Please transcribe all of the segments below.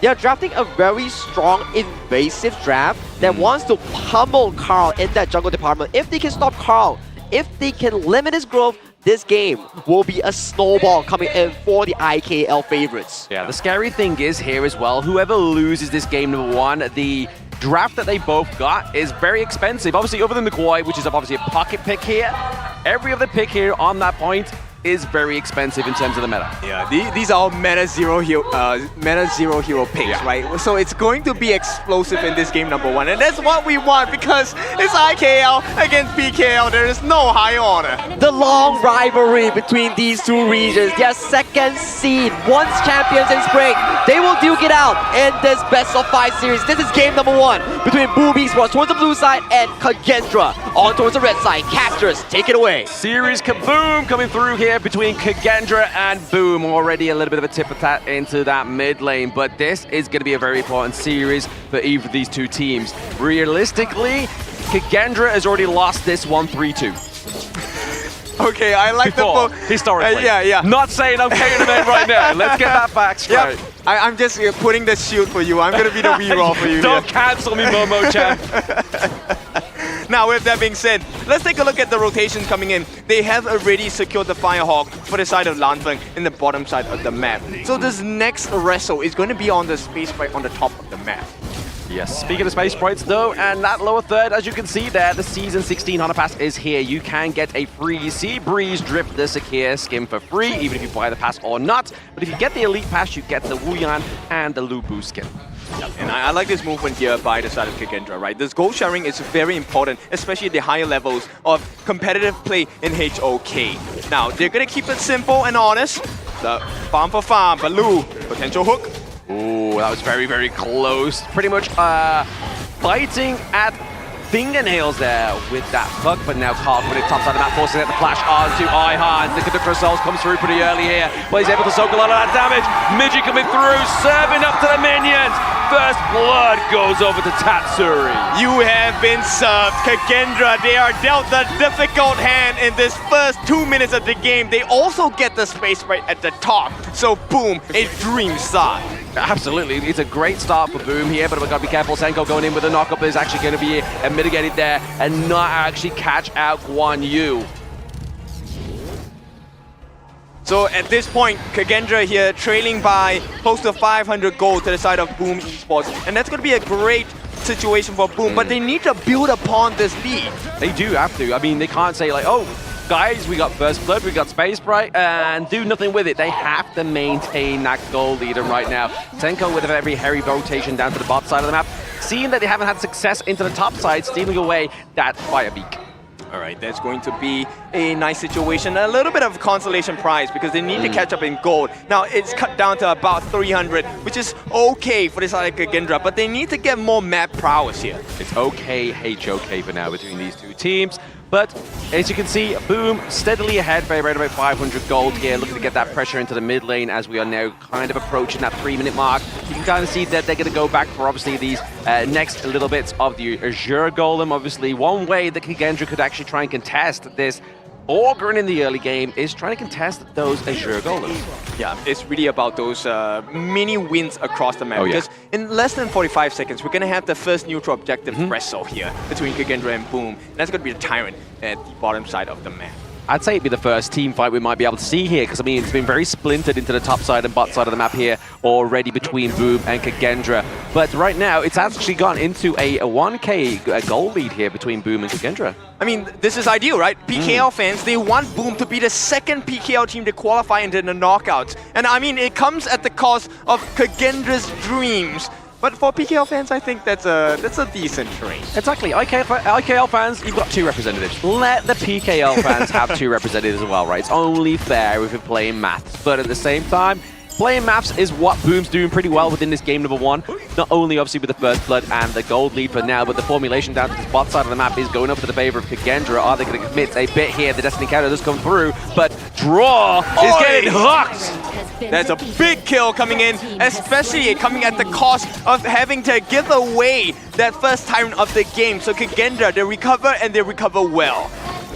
They are drafting a very strong, invasive draft that wants to pummel Carl in that jungle department. If they can stop Carl, if they can limit his growth, this game will be a snowball coming in for the IKL favorites. Yeah, the scary thing is here as well, whoever loses this game number 1, the draft that they both got is very expensive. Obviously, other than the Koi, which is obviously a pocket pick here, every other pick here on that point is very expensive in terms of the meta. Yeah, these are all meta zero hero picks, right? So it's going to be explosive in this game number 1, and that's what we want because it's IKL against PKL. There is no high honor. The long rivalry between these two regions, their second seed, once champions in spring, they will duke it out in this best of 5 series. This is game number 1 between Boom Esports towards the blue side and KAGENDRA on towards the red side. Casters, take it away. Series kaboom coming through here between KAGENDRA and Boom. Already a little bit of a tip-of-tat into that mid lane, but this is going to be a very important series for either of these two teams. Realistically, KAGENDRA has already lost this one 3-2. Okay, I like Before, the historically. yeah. Not saying I'm K in the right now. Let's get that back straight. Yep. I'm just putting the shield for you. I'm going to be the reroll for you. Don't cancel me, Momo-chan. Now, with that being said, let's take a look at the rotations coming in. They have already secured the Firehawk for the side of Lanfeng in the bottom side of the map. So this next wrestle is going to be on the space right on the top of the map. Yes, speaking of space sprites though, and that lower third, as you can see there, the Season 16 Honor Pass is here. You can get a free Sea Breeze Drift the Sakir skin for free, even if you buy the pass or not. But if you get the Elite Pass, you get the Wuyan and the Lubu skin. Yep. And I like this movement here by the side of KAGENDRA, right? This gold sharing is very important, especially at the higher levels of competitive play in HOK. Now, they're going to keep it simple and honest. The farm for farm, Baloo, potential hook. Ooh, that was very, very close. Pretty much fighting at fingernails there with that hook, but now Carl putting top side of that, forcing it the flash onto Ihans. The Conductor of Souls comes through pretty early here, but he's able to soak a lot of that damage. Midgie coming through, serving up to the minions. First blood goes over to Tatsuri. You have been served, KAGENDRA. They are dealt the difficult hand in this first 2 minutes of the game. They also get the space right at the top. So boom, a dream start. Absolutely, it's a great start for Boom here, but we've got to be careful. Senko going in with a knockup is actually going to be mitigated there and not actually catch out Guan Yu. So at this point, KAGENDRA here trailing by close to 500 gold to the side of Boom Esports. And that's going to be a great situation for Boom, but they need to build upon this lead. They do have to. I mean, they can't say like, oh, guys, we got First Blood, we got Space Sprite, and do nothing with it. They have to maintain that goal leader right now. Senko with a very hairy rotation down to the bot side of the map, seeing that they haven't had success into the top side, stealing away that Fire Beak. All right, that's going to be a nice situation. A little bit of consolation prize because they need to catch up in gold. Now, it's cut down to about 300, which is okay for this side of KAGENDRA, but they need to get more map prowess here. It's okay, HOK for now between these two teams. But as you can see, Boom steadily ahead by around about 500 gold here, looking to get that pressure into the mid lane as we are now kind of approaching that 3-minute mark. You can kind of see that they're going to go back for obviously these next little bits of the Azure Golem. Obviously, one way that KAGENDRA could actually try and contest this Augurin in the early game is trying to contest those Azure Golems. Yeah, it's really about those mini wins across the map. Because in less than 45 seconds, we're going to have the first neutral objective wrestle here between KAGENDRA and Boom. And that's going to be the Tyrant at the bottom side of the map. I'd say it'd be the first team fight we might be able to see here, because I mean, it's been very splintered into the top side and bot side of the map here already between Boom and KAGENDRA. But right now, it's actually gone into a 1k goal lead here between Boom and KAGENDRA. I mean, this is ideal, right? PKL fans, they want Boom to be the second PKL team to qualify into the knockouts. And I mean, it comes at the cost of KAGENDRA's dreams. But for PKL fans, I think that's a decent trade. Exactly. IKL fans, you've got 2 representatives. Let the PKL fans have 2 representatives as well, right? It's only fair if you're playing maths. But at the same time, playing maths is what Boom's doing pretty well within this game number 1. Not only obviously with the First Blood and the gold lead for now, but the formulation down to the bot side of the map is going up to the favor of KAGENDRA. Are they going to commit a bit here? The Destiny counter does come through, but Draw is getting hooked. That's a big kill coming in, especially coming at the cost of having to give away that first Tyrant of the game. So KAGENDRA, they recover and they recover well.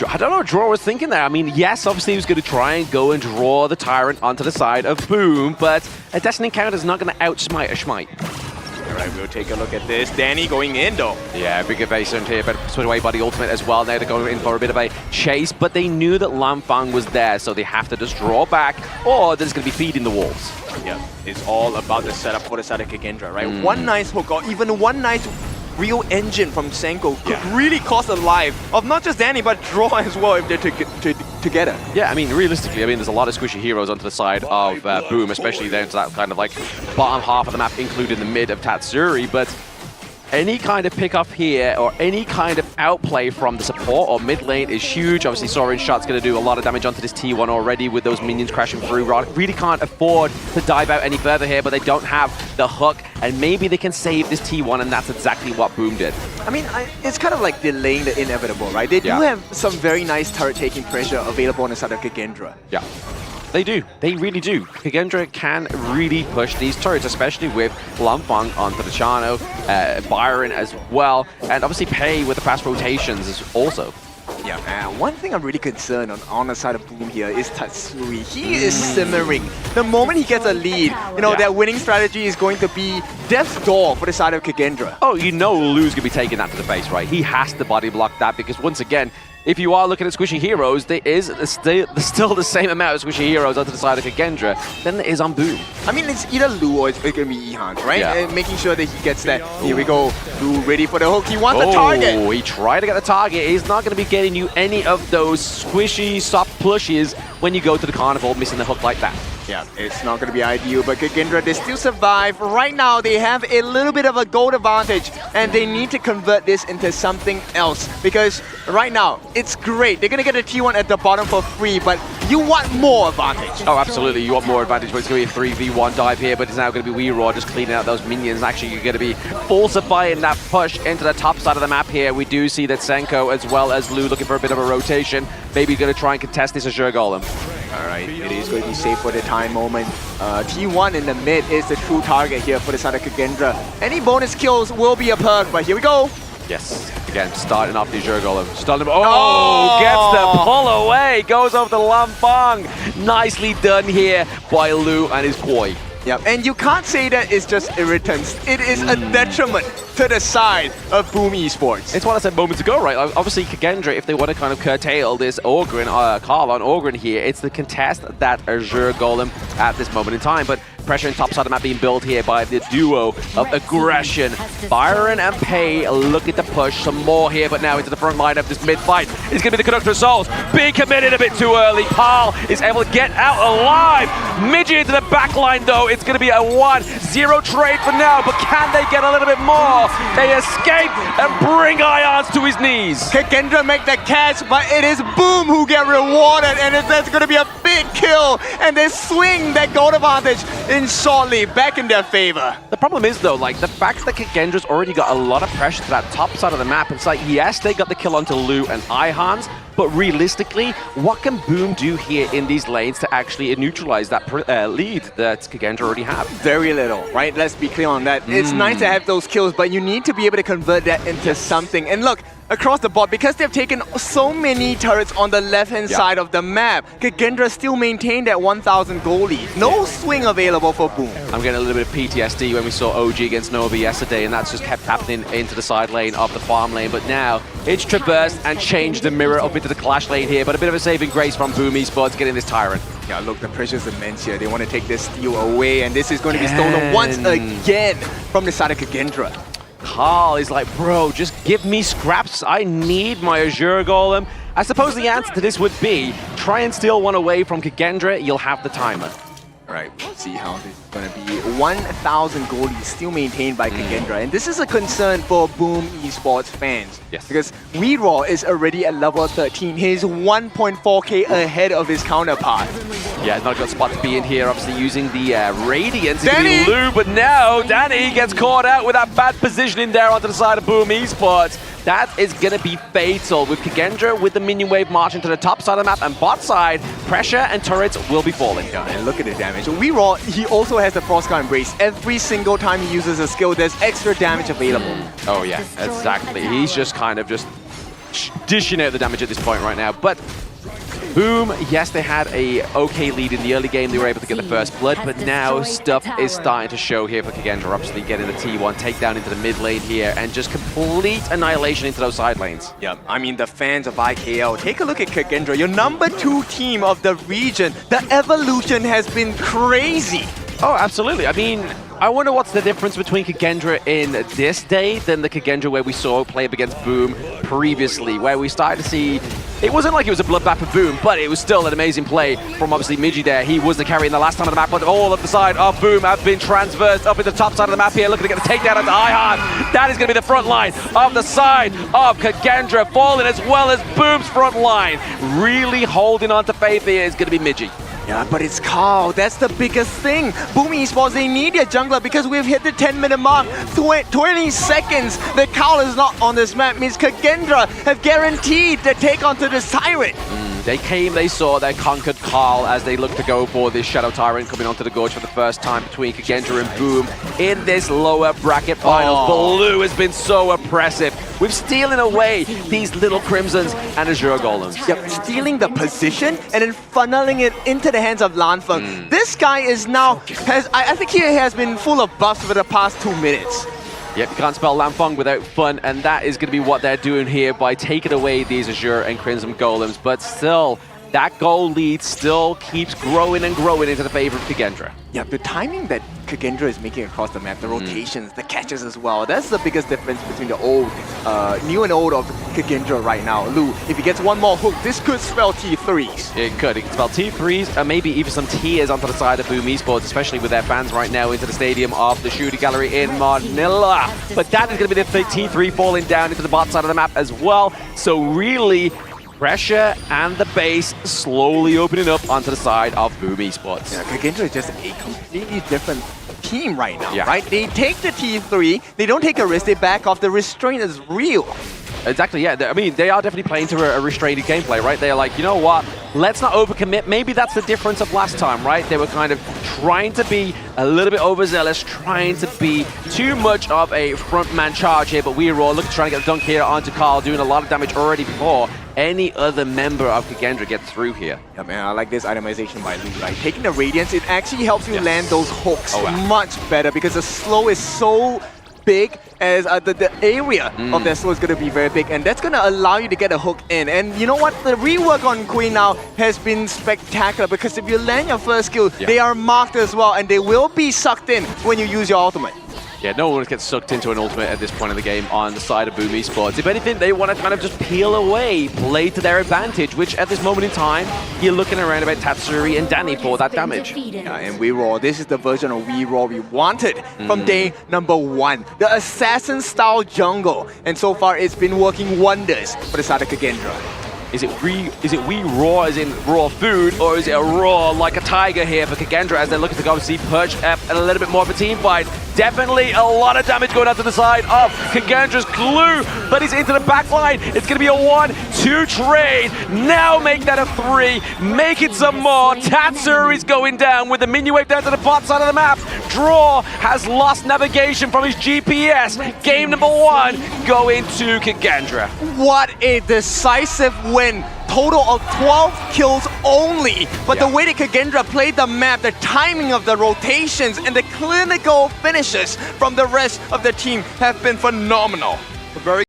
I don't know what Draw was thinking there. I mean, yes, obviously he was going to try and go and draw the Tyrant onto the side of Boom, but a Destiny encounter is not going to outsmite a Schmite. All right, we'll take a look at this. Danny going in, though. Yeah, big evasion here, but switch away by the ultimate as well. Now they're going in for a bit of a chase, but they knew that Lamfang was there, so they have to just draw back, or they're just going to be feeding the walls. Yeah, it's all about the setup for the side of KAGENDRA, right? One nice hook, or even one nice real engine from Senko could really cost the life of not just Danny, but Draw as well if they're together. Yeah, I mean, realistically, there's a lot of squishy heroes onto the side of Boom, especially down to that kind of like bottom half of the map, including the mid of Tatsuri, but any kind of pick up here or any kind of outplay from the support or mid lane is huge. Obviously, Soren's shot's going to do a lot of damage onto this T1 already with those minions crashing through. Really can't afford to dive out any further here, but they don't have the hook, and maybe they can save this T1, and that's exactly what Boom did. I mean, it's kind of like delaying the inevitable, right? They do have some very nice turret-taking pressure available on the side of KAGENDRA. Yeah. They do. They really do. KAGENDRA can really push these turrets, especially with Lamfang onto the Chano, Byron as well, and obviously Pei with the fast rotations is also. Yeah, one thing I'm really concerned on the side of Boom here is Tatsuri. He is simmering. The moment he gets a lead, you know, their winning strategy is going to be Death's Door for the side of KAGENDRA. Oh, you know Lu's going to be taking that to the face, right? He has to body block that because once again, if you are looking at squishy heroes, there is still the same amount of squishy heroes onto the side of KAGENDRA than there is on Boom. I mean, it's either Lu or it's going to be Ihan, right? Yeah. And making sure that he gets that. Here we go. Lu ready for the hook. He wants the target. Oh, he tried to get the target. He's not going to be getting you any of those squishy, soft plushes when you go to the carnival missing the hook like that. Yeah, it's not going to be ideal, but KAGENDRA, they still survive. Right now, they have a little bit of a gold advantage, and they need to convert this into something else. Because right now, it's great. They're going to get a T1 at the bottom for free, but you want more advantage. Oh, absolutely. You want more advantage, but it's going to be a 3v1 dive here, but it's now going to be Weeraw just cleaning out those minions. Actually, you're going to be falsifying that push into the top side of the map here. We do see that Senko, as well as Lu, looking for a bit of a rotation. Maybe going to try and contest this Azure Golem. All right, it is going to be safe for the time moment. T1 in the mid is the true target here for the side of KAGENDRA. Any bonus kills will be a perk, but here we go. Yes, again, starting off the Azure Golem. Starting, gets the pull away, goes over to Lamfang. Nicely done here by Lu and his boy. Yep, and you can't say that it's just irritants. It is a detriment to the side of Boom Esports. It's what I said moments ago, right? Obviously, KAGENDRA, if they want to kind of curtail this Ogren, Carl on Ogren here, it's to contest that Azure Golem at this moment in time. But pressure in top side of the map being built here by the duo of aggression. Byron and Pei looking to push some more here, but now into the front line of this mid-fight. It's going to be the Conductor of Souls. Being committed a bit too early. Carl is able to get out alive. Midget into the back line, though. It's going to be a 1-0 trade for now, but can they get a little bit more? They escape and bring Ions to his knees. KAGENDRA make the catch, but it is Boom who get rewarded, and that's going to be a big kill, and they swing that gold advantage in shortly back in their favor. The problem is, though, like the fact that KAGENDRA's already got a lot of pressure to that top side of the map. It's like, yes, they got the kill onto Lu and Ihans, but realistically, what can Boom do here in these lanes to actually neutralize that lead that KAGENDRA already have? Very little, right? Let's be clear on that. It's nice to have those kills, but you need to be able to convert that into something. And look, across the board, because they've taken so many turrets on the left-hand side of the map, KAGENDRA still maintained that 1,000 goal lead. No swing available for Boom. I'm getting a little bit of PTSD when we saw OG against Nova yesterday, and that's just kept happening into the side lane of the farm lane. But now it's traversed and changed the mirror up into the clash lane here, but a bit of a saving grace from Boom Esports getting this Tyrant. Yeah, look, the pressure's immense here. They want to take this steal away, and this is going to be stolen once again from the side of KAGENDRA. Carl is like, bro, just give me scraps. I need my Azure Golem. I suppose the answer to this would be, try and steal one away from KAGENDRA, you'll have the timer. All right, we'll see how this is going to be. 1,000 goal lead still maintained by KAGENDRA, and this is a concern for Boom Esports fans. Yes. Because Weeraw is already at level 13. He's 1.4k ahead of his counterpart. Yeah, not a good spot to be in here, obviously using the Radiance. Danny! Lu, but now Danny gets caught out with that bad positioning there onto the side of Boom Esports. That is going to be fatal with KAGENDRA with the minion wave marching to the top side of the map, and bot side, pressure and turrets will be falling. Yeah, and look at the damage. Weeraw, he also has the Frostguard Embrace. Every single time he uses a skill, there's extra damage available. Oh yeah, exactly. He's just kind of just dishing out the damage at this point right now. But Boom, yes, they had a okay lead in the early game. They were able to get the first blood, but now stuff is starting to show here for KAGENDRA. Obviously getting the T1 takedown into the mid lane here and just complete annihilation into those side lanes. Yeah, I mean, the fans of IKL, take a look at KAGENDRA, your #2 team of the region. The evolution has been crazy. Oh, absolutely. I mean, I wonder what's the difference between KAGENDRA in this day than the KAGENDRA where we saw play up against Boom previously, where we started to see, it wasn't like it was a bloodbath of Boom, but it was still an amazing play from obviously Midgie there. He was the carry in the last time on the map, but all of the side of Boom have been transversed up in the top side of the map here, looking to get the takedown onto IHOG. That is going to be the front line of the side of KAGENDRA, falling as well as Boom's front line. Really holding on to faith here is going to be Midgie. Yeah, but it's Carl. That's the biggest thing. Boom Esports, they need a jungler because we've hit the 10-minute mark. 20 seconds that Carl is not on this map means KAGENDRA have guaranteed the take onto this Tyrant. They came, they saw, they conquered Carl as they look to go for this Shadow Tyrant coming onto the Gorge for the first time between KAGENDRA and Boom in this lower bracket finals. Blue has been so oppressive. We're stealing away these little Crimsons and Azure Golems. Yep, stealing the position and then funneling it into the hands of Lanfeng. This guy is now, I think he has been full of buffs for the past 2 minutes. Yep, you can't spell Lanfeng without fun, and that is going to be what they're doing here by taking away these Azure and Crimson Golems. But still, that goal lead still keeps growing and growing into the favor of KAGENDRA. Yeah, the timing that KAGENDRA is making across the map, the rotations, the catches as well, that's the biggest difference between the old, new and old of KAGENDRA right now. Lou, if he gets one more hook, this could spell T3s. It could. It could spell T3s, and maybe even some tears onto the side of Boom Esports, especially with their fans right now into the stadium of the Shooting Gallery in Manila. But that is going to be the T3 falling down into the bot side of the map as well. So really, pressure and the base slowly opening up onto the side of Boom Esports. Yeah, KAGENDRA is just a completely different team right now, Yeah. right? They take the T3, they don't take a risk, they back off. The restraint is real. Exactly, yeah. I mean, they are definitely playing to a restrained gameplay, right? They're like, you know what? Let's not overcommit. Maybe that's the difference of last time, right? They were kind of trying to be a little bit overzealous, trying to be too much of a frontman charge here, but we're all trying to get a dunk here onto Carl, doing a lot of damage already before any other member of KAGENDRA gets through here. Yeah, man, I like this itemization by Lou. Like, taking the Radiance, it actually helps you land those hooks much better because the slow is so big as the area of that slow is going to be very big, and that's going to allow you to get a hook in. And you know what? The rework on Queen now has been spectacular because if you land your first skill, they are marked as well, and they will be sucked in when you use your ultimate. Yeah, no one gets sucked into an ultimate at this point of the game on the side of Boom Esports. If anything, they want to kind of just peel away, play to their advantage, which at this moment in time, you're looking around about Tatsuri and Danny for that damage. Yeah, and We Raw, this is the version of We Raw we wanted from day #1. The assassin-style jungle, and so far it's been working wonders for the side of KAGENDRA. Is it we raw as in raw food, or is it a raw like a tiger here for KAGENDRA as they're looking to go see Perch up and a little bit more of a team fight? Definitely a lot of damage going out to the side of KAGENDRA's Glue, but he's into the back line. It's going to be a 1-2 trade. Now make that a 3. Make it some more. Tatsuri's going down with the minion wave down to the bot side of the map. Draw has lost navigation from his GPS. Game #1 going to KAGENDRA. What a decisive win. Total of 12 kills only. But the way that KAGENDRA played the map, the timing of the rotations, and the clinical finishes from the rest of the team have been phenomenal. Very